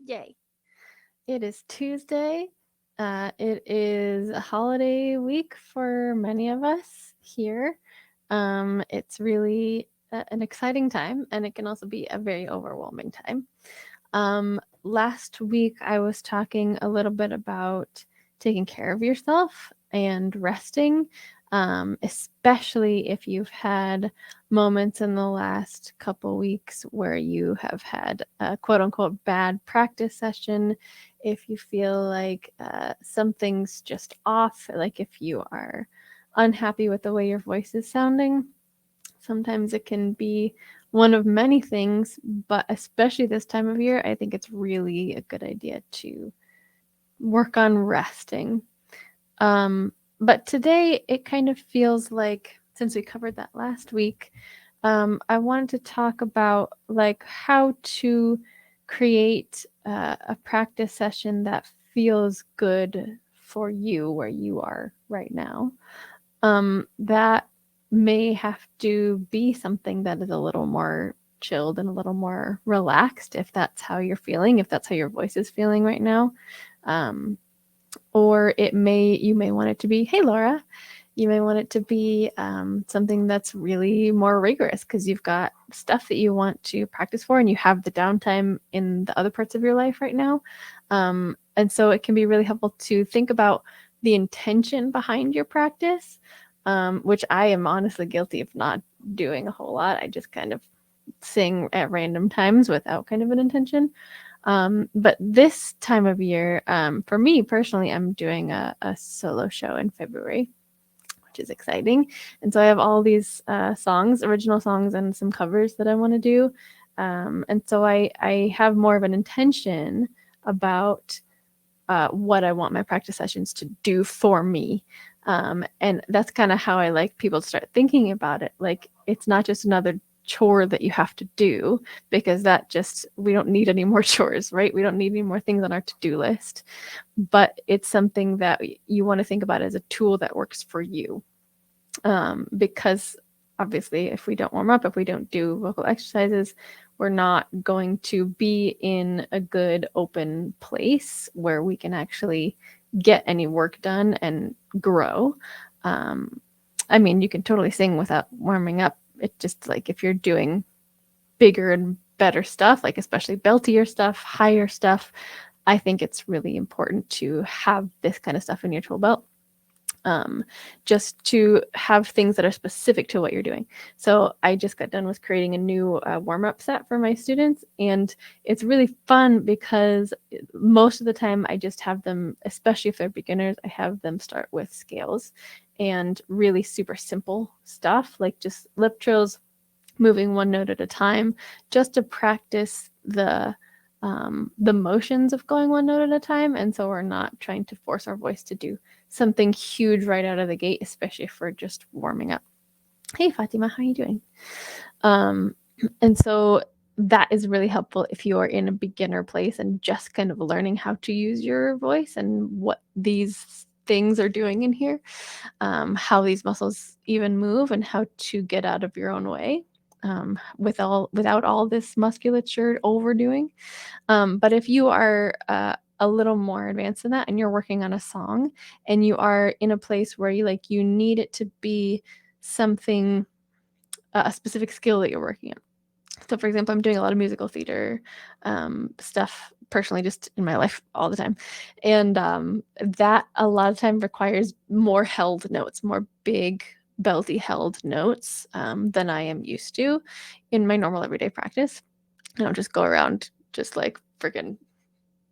Yay. It is Tuesday. It is a holiday week for many of us here. It's really an exciting time, and it can also be a very overwhelming time. Last week, I was talking a little bit about taking care of yourself and resting, especially if you've had moments in the last couple weeks where you have had a quote unquote bad practice session. If you feel like something's just off, like if you are unhappy with the way your voice is sounding, sometimes it can be one of many things, but especially this time of year, I think it's really a good idea to work on resting. But today it kind of feels like, since we covered that last week, I wanted to talk about like how to create a practice session that feels good for you where you are right now. That may have to be something that is a little more chilled and a little more relaxed if that's how you're feeling, if that's how your voice is feeling right now. Um, or you may want it to be, hey, Laura, you may want it to be something that's really more rigorous because you've got stuff that you want to practice for and you have the downtime in the other parts of your life right now. And so it can be really helpful to think about the intention behind your practice, which I am honestly guilty of not doing a whole lot. I just kind of sing at random times without kind of an intention. But this time of year, for me personally, I'm doing a solo show in February, which is exciting. And so I have all these songs, original songs, and some covers that I want to do. And so I have more of an intention about what I want my practice sessions to do for me. And that's kind of how I like people to start thinking about it. Like, it's not just another chore that you have to do, because we don't need any more chores, right? We don't need any more things on our to-do list, but it's something that you want to think about as a tool that works for you. Because obviously if we don't warm up, if we don't do vocal exercises, we're not going to be in a good open place where we can actually get any work done and grow. I mean, you can totally sing without warming up. It just, like, if you're doing bigger and better stuff, like especially beltier stuff, higher stuff, I think it's really important to have this kind of stuff in your tool belt, just to have things that are specific to what you're doing. So I just got done with creating a new warm-up set for my students, and it's really fun because most of the time I just have them, especially if they're beginners, I have them start with scales and really super simple stuff, like just lip trills, moving one note at a time, just to practice the motions of going one note at a time. And so we're not trying to force our voice to do something huge right out of the gate, especially if we're just warming up. Hey, Fatima, how are you doing? Um, and so that is really helpful if you are in a beginner place and just kind of learning how to use your voice and what these things are doing in here, how these muscles even move, and how to get out of your own way, without all this musculature overdoing. But if you are a little more advanced than that and you're working on a song and you are in a place where you need it to be something, a specific skill that you're working on. So, for example, I'm doing a lot of musical theater stuff personally, just in my life all the time. And that a lot of time requires more held notes, more big, belty held notes than I am used to in my normal everyday practice. I don't just go around just like freaking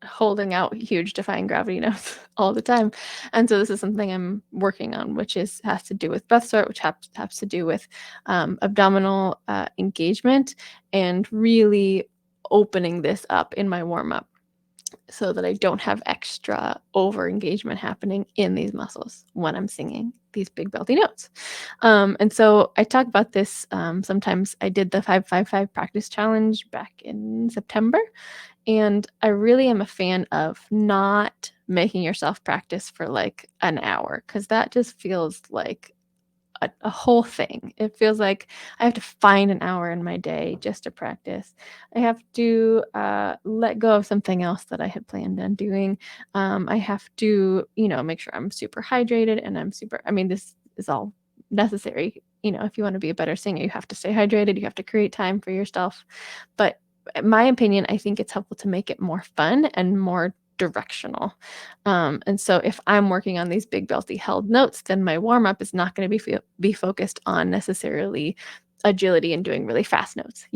holding out huge defying gravity notes all the time. And so this is something I'm working on, which has to do with breath start, which has to do with abdominal engagement, and really opening this up in my warm up so that I don't have extra over engagement happening in these muscles when I'm singing these big belty notes. And so I talk about this sometimes. I did the 5-5-5 practice challenge back in September, and I really am a fan of not making yourself practice for like an hour, because that just feels like a whole thing. It feels like I have to find an hour in my day just to practice. I have to let go of something else that I had planned on doing. I have to, make sure I'm super hydrated and I mean, this is all necessary. If you want to be a better singer, you have to stay hydrated, you have to create time for yourself. But in my opinion, I think it's helpful to make it more fun and more directional. And so if I'm working on these big belty held notes, then my warm up is not going to be focused on necessarily agility and doing really fast notes.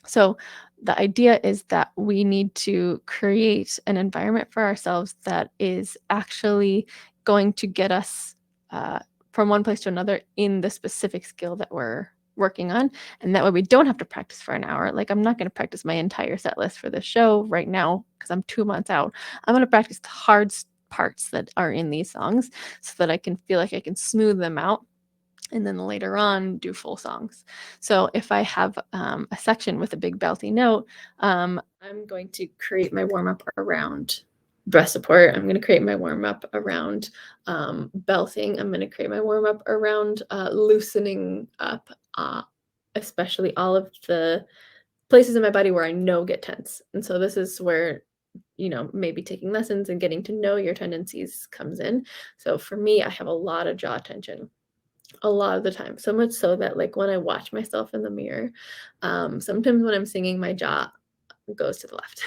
So the idea is that we need to create an environment for ourselves that is actually going to get us from one place to another in the specific skill that we're working on. And that way we don't have to practice for an hour. Like, I'm not going to practice my entire set list for this show right now because I'm 2 months out. I'm going to practice the hard parts that are in these songs so that I can feel like I can smooth them out and then later on do full songs. So if I have a section with a big belty note, I'm going to create my warm-up around breast support. I'm going to create my warm-up around belting. I'm going to create my warm-up around loosening up, especially all of the places in my body where I know get tense. And so this is where maybe taking lessons and getting to know your tendencies comes in. So for me, I have a lot of jaw tension a lot of the time, so much so that like when I watch myself in the mirror, sometimes when I'm singing, my jaw goes to the left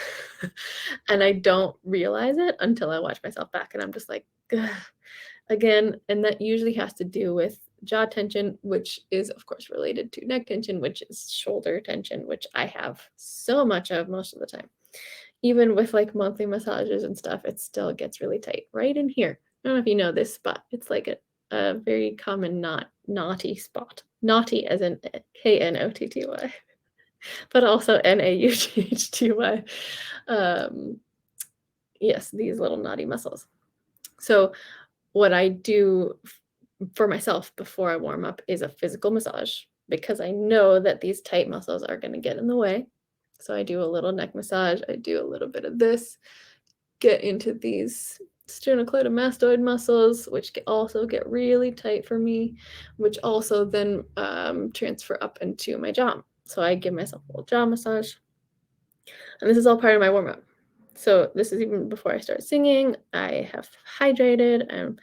and I don't realize it until I watch myself back and I'm just like, ugh, again. And that usually has to do with jaw tension, which is of course related to neck tension, which is shoulder tension, which I have so much of most of the time. Even with like monthly massages and stuff, it still gets really tight right in here. I don't know if you know this spot. It's like a very common naughty spot. Naughty as in KNOTTY, but also NAUGHTY. Yes, these little naughty muscles. So what I do for myself before I warm up is a physical massage because I know that these tight muscles are going to get in the way. So I do a little neck massage. I do a little bit of this, get into these sternocleidomastoid muscles, which also get really tight for me, which also then transfer up into my jaw. So I give myself a little jaw massage. And this is all part of my warm-up. So this is even before I start singing. I have hydrated. I'm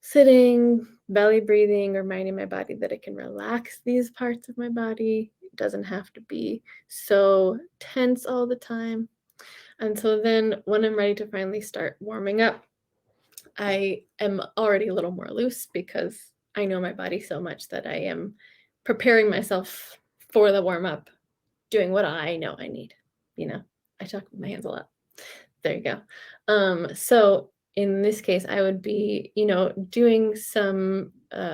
sitting, belly breathing, reminding my body that it can relax these parts of my body. It doesn't have to be so tense all the time. And so then when I'm ready to finally start warming up, I am already a little more loose because I know my body so much that I am preparing myself for the warm up, doing what I know I need. I talk with my hands a lot. There you go. So in this case, I would be, doing some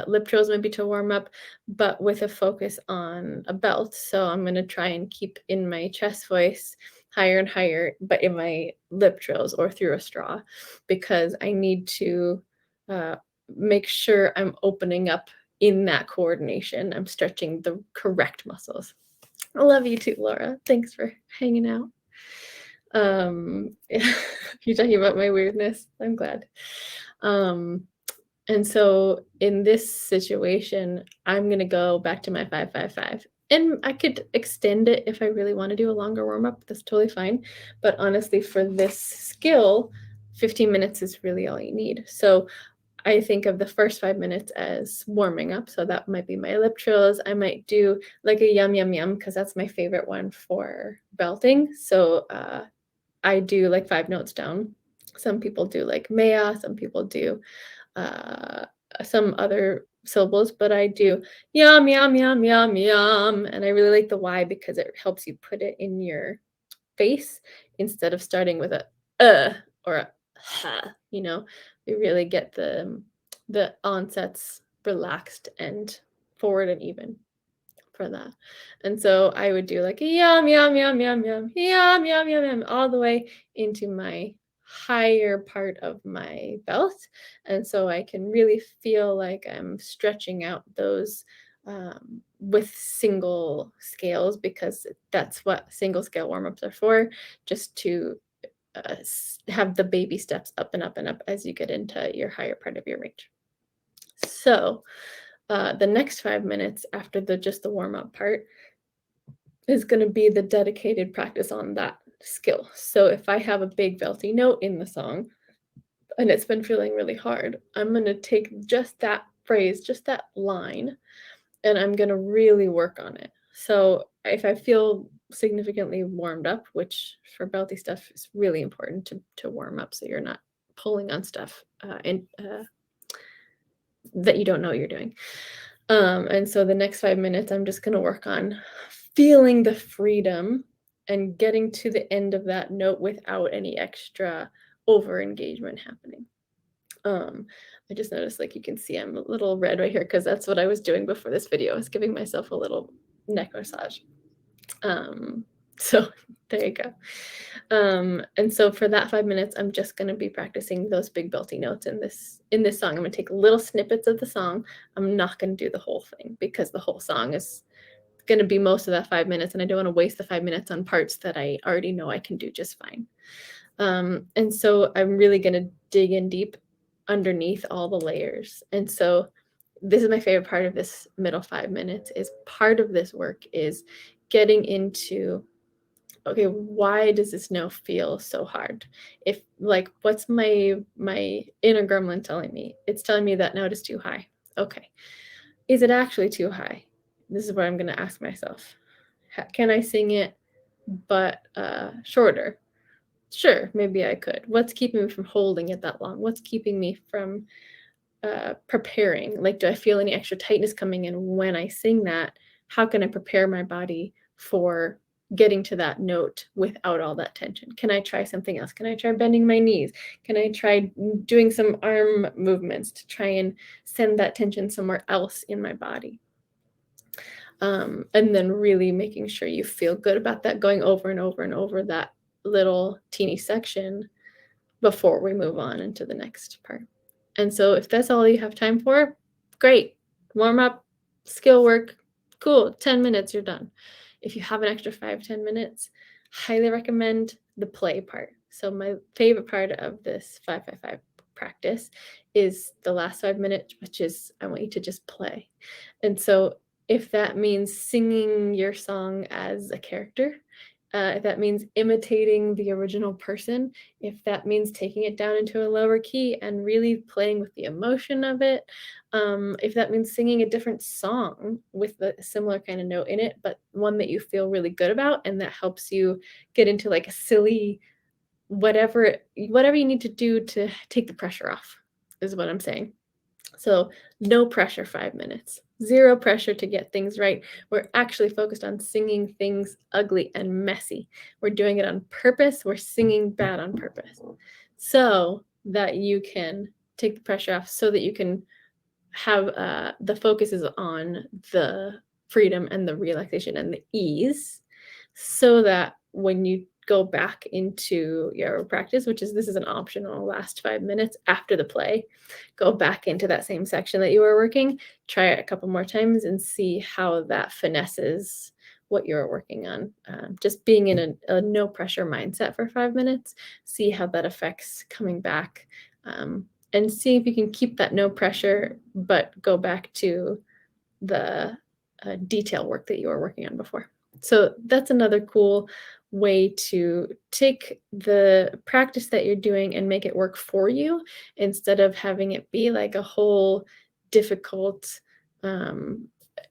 lip trills maybe to warm up, but with a focus on a belt. So I'm going to try and keep in my chest voice higher and higher, but in my lip trills or through a straw, because I need to make sure I'm opening up in that coordination. I'm stretching the correct muscles. I love you too, Laura. Thanks for hanging out. You're talking about my weirdness. I'm glad. And so in this situation, I'm going to go back to my 5-5-5. And I could extend it if I really want to do a longer warm up. That's totally fine. But honestly, for this skill, 15 minutes is really all you need. So I think of the first 5 minutes as warming up. So that might be my lip trills. I might do like a yum, yum, yum, because that's my favorite one for belting. So I do like 5 notes down. Some people do like mea, some people do some other syllables, but I do yum, yum, yum, yum, yum. And I really like the Y because it helps you put it in your face instead of starting with a or a ha, we really get the onsets relaxed and forward and even for that. And so I would do like a yum, yum, yum, yum, yum, yum, yum, yum, yum, all the way into my higher part of my belt. And so I can really feel like I'm stretching out those with single scales, because that's what single scale warm-ups are for, just to have the baby steps up and up and up as you get into your higher part of your range. So the next 5 minutes after just the warm-up part is going to be the dedicated practice on that skill. So if I have a big belty note in the song and it's been feeling really hard, I'm going to take just that phrase, just that line, and I'm going to really work on it. So if I feel significantly warmed up, which for belty stuff is really important to warm up so you're not pulling on stuff that you don't know you're doing. And so the next 5 minutes, I'm just going to work on feeling the freedom and getting to the end of that note without any extra over engagement happening. I just noticed, like, you can see I'm a little red right here because that's what I was doing before this video. I was giving myself a little neck massage. So there you go. And so for that 5 minutes, I'm just going to be practicing those big belty notes in this song. I'm going to take little snippets of the song. I'm not going to do the whole thing because the whole song is going to be most of that 5 minutes, and I don't want to waste the 5 minutes on parts that I already know I can do just fine. And so I'm really going to dig in deep underneath all the layers. And so this is my favorite part of this middle 5 minutes. Is part of this work is getting into, okay, why does this note feel so hard? If, like, what's my inner gremlin telling me? It's telling me that note is too high. Okay, is it actually too high? This is what I'm going to ask myself. Can I sing it but shorter? Sure, maybe I could. What's keeping me from holding it that long? What's keeping me from preparing? Like, do I feel any extra tightness coming in when I sing that? How can I prepare my body for getting to that note without all that tension? Can I try something else? Can I try bending my knees? Can I try doing some arm movements to try and send that tension somewhere else in my body? And then really making sure you feel good about that, going over and over and over that little teeny section before we move on into the next part. And so if that's all you have time for, great. Warm up, skill work, cool. 10 minutes, you're done. If you have an extra 5-10 minutes, highly recommend the play part. So my favorite part of this 5-5-5 practice is the last 5 minutes, which is I want you to just play. And so if that means singing your song as a character, if that means imitating the original person, if that means taking it down into a lower key and really playing with the emotion of it, if that means singing a different song with a similar kind of note in it, but one that you feel really good about and that helps you get into like a silly whatever you need to do to take the pressure off, is what I'm saying. So no pressure 5 minutes, zero pressure to get things right. We're actually focused on singing things ugly and messy. We're doing it on purpose. We're singing bad on purpose so that you can take the pressure off, so that you can have the focus is on the freedom and the relaxation and the ease, so that when you go back into your practice, which is, this is an optional last 5 minutes after the play, go back into that same section that you were working, try it a couple more times and see how that finesses what you're working on. Just being in a no pressure mindset for 5 minutes, see how that affects coming back, and see if you can keep that no pressure, but go back to the detail work that you were working on before. So that's another cool way to take the practice that you're doing and make it work for you, instead of having it be like a whole difficult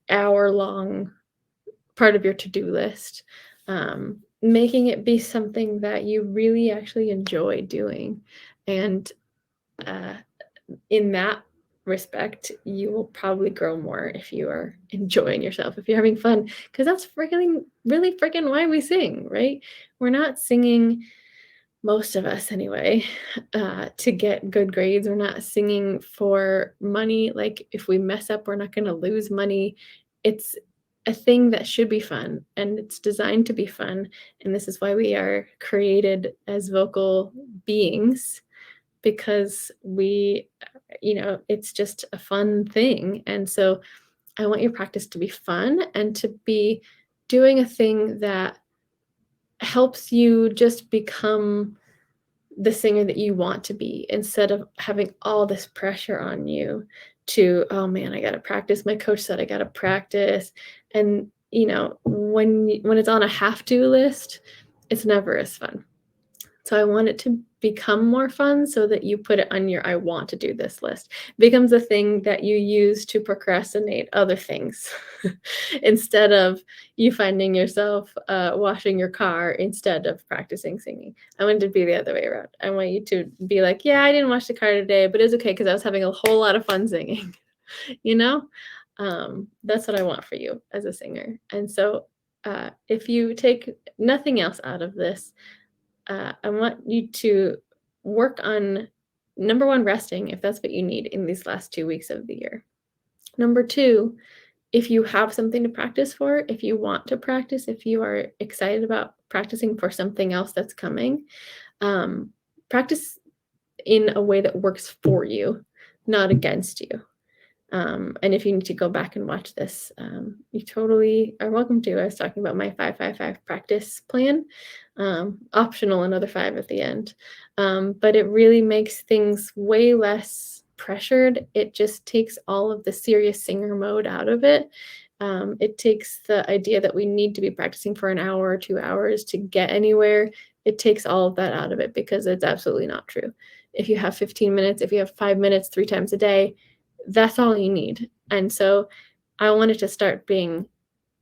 hour-long part of your to-do list. Making it be something that you really actually enjoy doing. And in that respect, you will probably grow more if you are enjoying yourself, if you're having fun, because that's really freaking why we sing, right? We're not singing, most of us anyway, to get good grades. We're not singing for money. Like, if we mess up, we're not going to lose money. It's a thing that should be fun, and it's designed to be fun. And this is why we are created as vocal beings, because we, it's just a fun thing. And so I want your practice to be fun and to be doing a thing that helps you just become the singer that you want to be, instead of having all this pressure on you to, oh man, I got to practice. My coach said I got to practice. And, when it's on a have to list, it's never as fun. So I want it to become more fun so that you put it on your I want to do this list. It becomes a thing that you use to procrastinate other things instead of you finding yourself washing your car instead of practicing singing. I want it to be the other way around. I want you to be like, yeah, I didn't wash the car today, but it's okay because I was having a whole lot of fun singing. That's what I want for you as a singer. And so if you take nothing else out of this, I want you to work on, number one, resting if that's what you need in these last 2 weeks of the year. Number two, if you have something to practice for, if you want to practice, if you are excited about practicing for something else that's coming, practice in a way that works for you, not against you. And if you need to go back and watch this, you totally are welcome to. I was talking about my 5-5-5 practice plan, optional another 5 at the end. But it really makes things way less pressured. It just takes all of the serious singer mode out of it. It takes the idea that we need to be practicing for an hour or 2 hours to get anywhere. It takes all of that out of it because it's absolutely not true. If you have 15 minutes, if you have 5 minutes 3 times a day, that's all you need. And so I want it to start being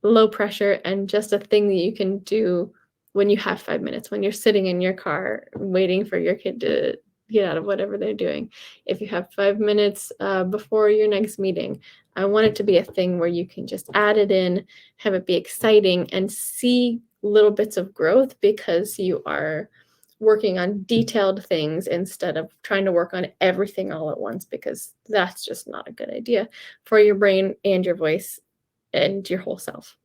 low pressure and just a thing that you can do when you have 5 minutes, when you're sitting in your car waiting for your kid to get out of whatever they're doing. If you have 5 minutes before your next meeting, I want it to be a thing where you can just add it in, have it be exciting, and see little bits of growth because you are working on detailed things instead of trying to work on everything all at once, because that's just not a good idea for your brain and your voice and your whole self.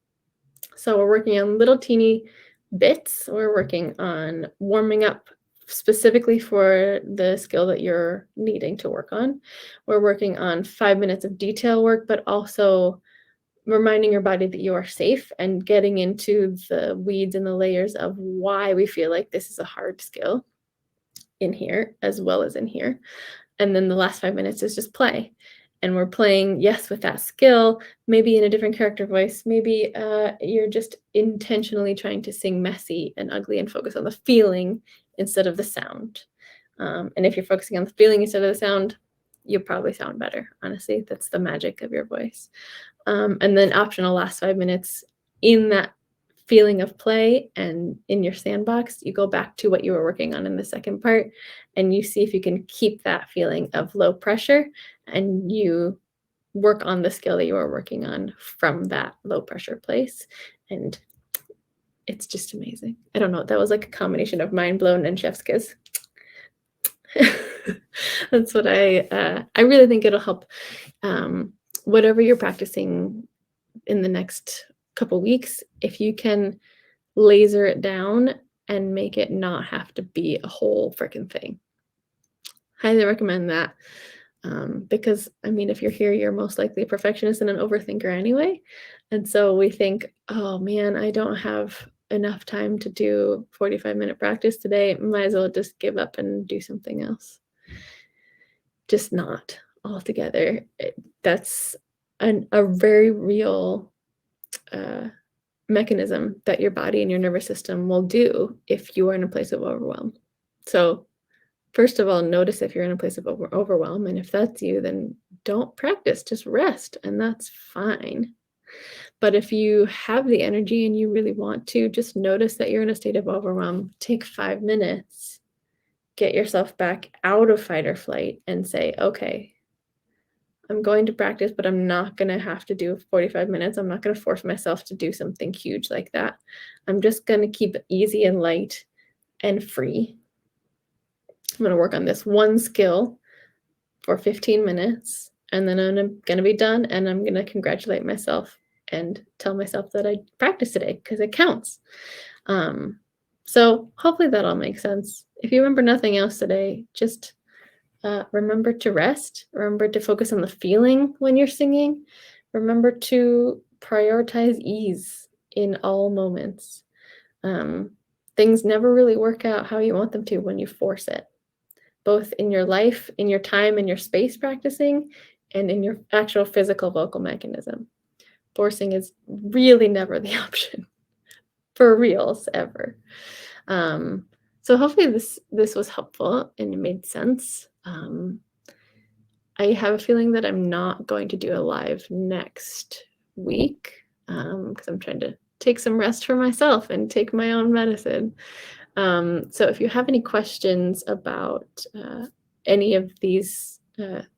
So we're working on little teeny bits. We're working on warming up specifically for the skill that you're needing to work on. We're working on 5 minutes of detail work, but also reminding your body that you are safe and getting into the weeds and the layers of why we feel like this is a hard skill in here as well as in here. And then the last 5 minutes is just play. And we're playing, yes, with that skill, maybe in a different character voice. Maybe you're just intentionally trying to sing messy and ugly and focus on the feeling instead of the sound. And if you're focusing on the feeling instead of the sound, you'll probably sound better. Honestly, that's the magic of your voice. And then optional last 5 minutes in that feeling of play and in your sandbox, you go back to what you were working on in the second part and you see if you can keep that feeling of low pressure and you work on the skill that you are working on from that low pressure place. And it's just amazing. I don't know. That was like a combination of mind blown and chef's kiss. That's what I really think it'll help whatever you're practicing in the next couple weeks, if you can laser it down and make it not have to be a whole freaking thing. Highly recommend that. Because I mean, if you're here, you're most likely a perfectionist and an overthinker anyway. And so we think, oh man, I don't have enough time to do 45-minute practice today. Might as well just give up and do something else. Just not altogether. That's a very real mechanism that your body and your nervous system will do if you are in a place of overwhelm. So first of all, notice if you're in a place of overwhelm, and if that's you, then don't practice, just rest, and that's fine. But if you have the energy and you really want to, just notice that you're in a state of overwhelm. Take 5 minutes, get yourself back out of fight or flight and say, okay, I'm going to practice, but I'm not going to have to do 45 minutes. I'm not going to force myself to do something huge like that. I'm just going to keep it easy and light and free. I'm going to work on this one skill for 15 minutes, and then I'm going to be done, and I'm going to congratulate myself and tell myself that I practiced today because it counts. So hopefully that all makes sense. If you remember nothing else today, just remember to rest. Remember to focus on the feeling when you're singing. Remember to prioritize ease in all moments. Things never really work out how you want them to when you force it, both in your life, in your time, in your space practicing, and in your actual physical vocal mechanism. Forcing is really never the option for reals ever. So hopefully this was helpful and it made sense. I have a feeling that I'm not going to do a live next week because I'm trying to take some rest for myself and take my own medicine. So if you have any questions about any of these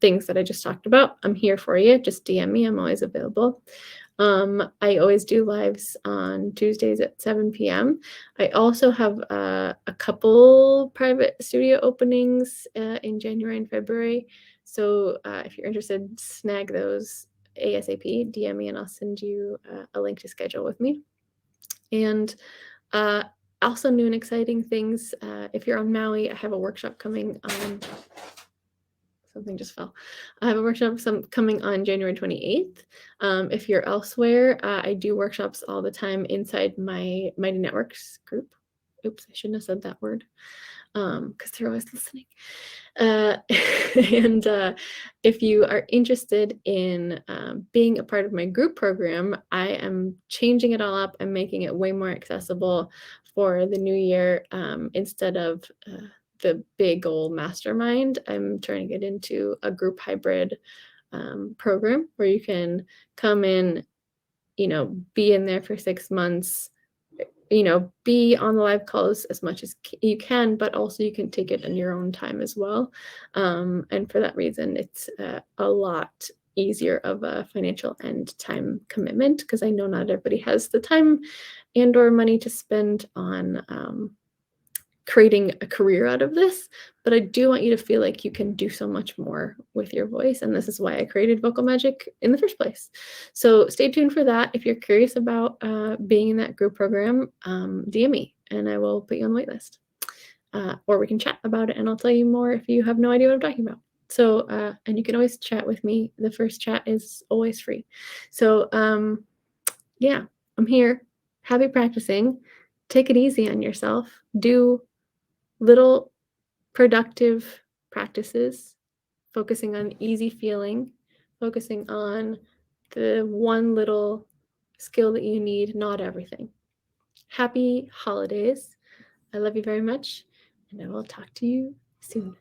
things that I just talked about, I'm here for you. Just DM me. I'm always available. I always do lives on Tuesdays at 7 p.m. I also have a couple private studio openings in January and February. So if you're interested, snag those ASAP. DM me and I'll send you a link to schedule with me. And also new and exciting things. If you're on Maui, I have a workshop coming on. Something just fell. I have a workshop coming on January 28th. If you're elsewhere, I do workshops all the time inside my Mighty Networks group. Oops, I shouldn't have said that word because they're always listening. And if you are interested in being a part of my group program, I am changing it all up and making it way more accessible for the new year. Instead of the big old mastermind, I'm turning it into a group hybrid program where you can come in, be in there for 6 months, be on the live calls as much as you can, but also you can take it in your own time as well. And for that reason, it's a lot easier of a financial and time commitment because I know not everybody has the time and or money to spend on creating a career out of this, but I do want you to feel like you can do so much more with your voice, and this is why I created Vocal Magic in the first place. So stay tuned for that. If you're curious about being in that group program, DM me and I will put you on the waitlist. Or we can chat about it and I'll tell you more if you have no idea what I'm talking about. So, and you can always chat with me. The first chat is always free. So, yeah, I'm here. Happy practicing. Take it easy on yourself. Do little productive practices, focusing on easy feeling, focusing on the one little skill that you need, not everything. Happy holidays. I love you very much, and I will talk to you soon.